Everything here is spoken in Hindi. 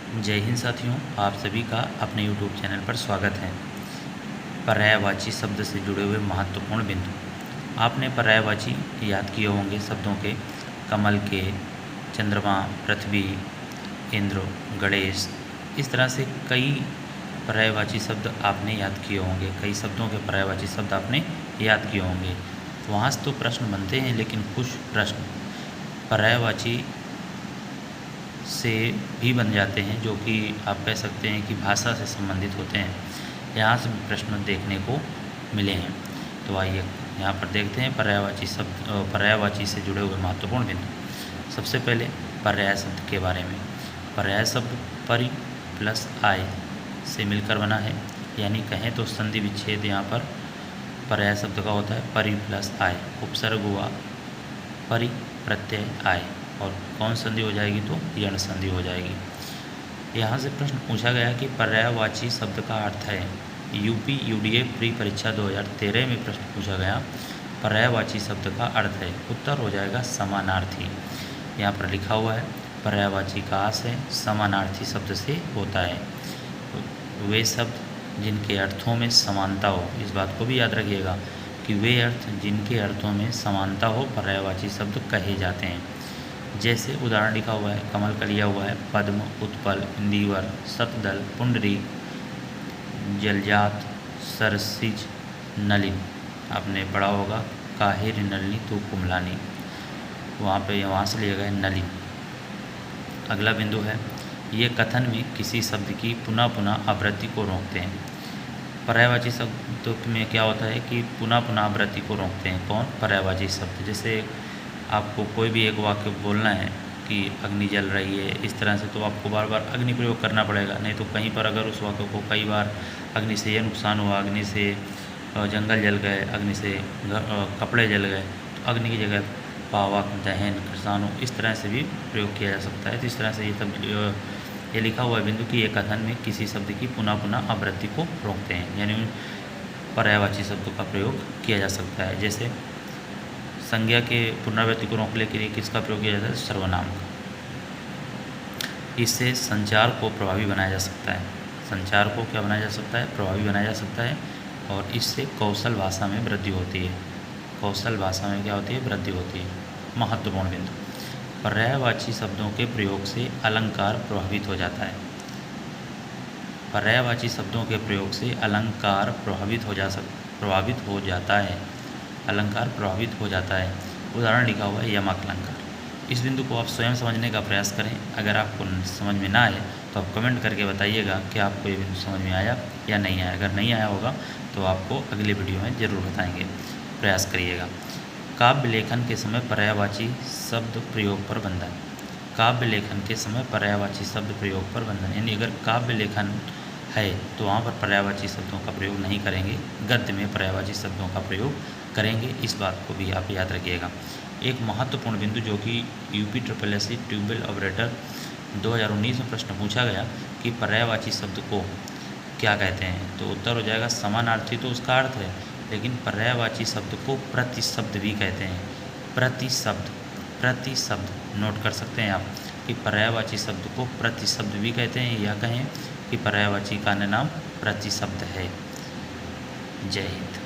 जय हिंद साथियों, आप सभी का अपने YouTube चैनल पर स्वागत है। पर्यायवाची शब्द से जुड़े हुए महत्वपूर्ण बिंदु। आपने पर्यायवाची याद किए होंगे शब्दों के कमल के, चंद्रमा, पृथ्वी, इंद्र, गणेश। इस तरह से कई पर्यायवाची शब्द आपने याद किए होंगे, कई शब्दों के पर्यायवाची शब्द आपने याद किए होंगे। वहाँ से तो प्रश्न बनते हैं, लेकिन कुछ प्रश्न पर्यायवाची से भी बन जाते हैं, जो कि आप कह सकते हैं कि भाषा से संबंधित होते हैं। यहाँ से भी प्रश्न देखने को मिले हैं। तो आइए यहाँ पर देखते हैं पर्यायवाची शब्द, पर्यायवाची से जुड़े हुए महत्वपूर्ण बिंदु। सबसे पहले पर्याय शब्द के बारे में। पर्याय शब्द परि प्लस आय से मिलकर बना है, यानी कहें तो संधि विच्छेद यहाँ पर पर्याय शब्द का होता है परि प्लस आय। उपसर्ग हुआ परि प्रत्यय आय, और कौन संधि हो जाएगी तो यण संधि हो जाएगी। यहाँ से प्रश्न पूछा गया कि पर्यायवाची शब्द का अर्थ है। यूपी यूडीए प्री परीक्षा 2013 में प्रश्न पूछा गया, पर्यायवाची शब्द का अर्थ है। उत्तर हो जाएगा समानार्थी। यहाँ पर लिखा हुआ है पर्यायवाची का आशय समानार्थी शब्द से होता है। वे शब्द जिनके अर्थों में समानता हो, इस बात को भी याद रखिएगा कि वे अर्थ जिनके अर्थों में समानता हो पर्यायवाची शब्द कहे जाते हैं। जैसे उदाहरण लिखा हुआ है, कमल का लिया हुआ है पद्म, उत्पल, इंदिवर, शतदल, पुंडरी, जलजात, सरसिज, नलिन। आपने पढ़ा होगा काहिर नलिनी तू कुमलानी, वहाँ से लिया गया नलिन। अगला बिंदु है, ये कथन में किसी शब्द की पुनः पुनः आवृत्ति को रोकते हैं। पर्यायवाची शब्दों में क्या होता है कि पुनः पुनः आवृत्ति को रोकते हैं। कौन? पर्यायवाची शब्द। जैसे आपको कोई भी एक वाक्य बोलना है कि अग्नि जल रही है, इस तरह से तो आपको बार बार अग्नि प्रयोग करना पड़ेगा। नहीं तो कहीं पर अगर उस वाक्य को कई बार अग्नि से यह नुकसान हुआ, अग्नि से जंगल जल गए, अग्नि से कपड़े जल गए, तो अग्नि की जगह पावक, दहन, किसानों, इस तरह से भी प्रयोग किया जा सकता है। तो इस तरह से ये लिखा हुआ बिंदु कि एक कथन में किसी शब्द की पुनः पुनः आवृत्ति को रोकते हैं, यानी पर्यायवाची शब्दों का प्रयोग किया जा सकता है। जैसे संज्ञा के पुनरावृत्ति को रोकने के लिए किसका प्रयोग किया जाता है? सर्वनाम का। इससे संचार को प्रभावी बनाया जा सकता है। संचार को क्या बनाया जा सकता है? प्रभावी बनाया जा सकता है। और इससे कौशल भाषा में वृद्धि होती है। कौशल भाषा में क्या होती है? वृद्धि होती है। महत्वपूर्ण बिंदु, पर्यायवाची शब्दों के प्रयोग से अलंकार प्रभावित हो जाता है। पर्यायवाची शब्दों के प्रयोग से अलंकार प्रभावित हो जाता है। अलंकार प्रभावित हो जाता है। उदाहरण लिखा हुआ है यमक अलंकार। इस बिंदु को आप स्वयं समझने का प्रयास करें। अगर आपको समझ में ना आए तो आप कमेंट करके बताइएगा कि आपको ये बिंदु समझ में आया या नहीं आया। अगर नहीं आया होगा तो आपको अगले वीडियो में ज़रूर बताएंगे, प्रयास करिएगा। काव्य लेखन के समय पर्यायवाची शब्द प्रयोग पर बंधन। काव्य लेखन के समय पर्यायवाची शब्द प्रयोग पर बंधन, यानी अगर काव्य लेखन है तो वहाँ पर पर्यायवाची शब्दों का प्रयोग नहीं करेंगे, गद्य में पर्यायवाची शब्दों का प्रयोग करेंगे। इस बात को भी आप याद रखिएगा। एक महत्वपूर्ण बिंदु जो कि यूपी SSSC ट्यूबवेल ऑपरेटर 2019 में प्रश्न पूछा गया कि पर्यायवाची शब्द को क्या कहते हैं, तो उत्तर हो जाएगा समानार्थी। तो उसका अर्थ है, लेकिन पर्यायवाची शब्द को प्रतिशब्द भी कहते हैं। प्रतिशब्द, प्रतिशब्द नोट कर सकते हैं आप कि पर्यायवाची शब्द को प्रतिशब्द भी कहते हैं, या कहें कि पर्यायवाची का अन्य नाम प्रतिशब्द है। जय हिंद।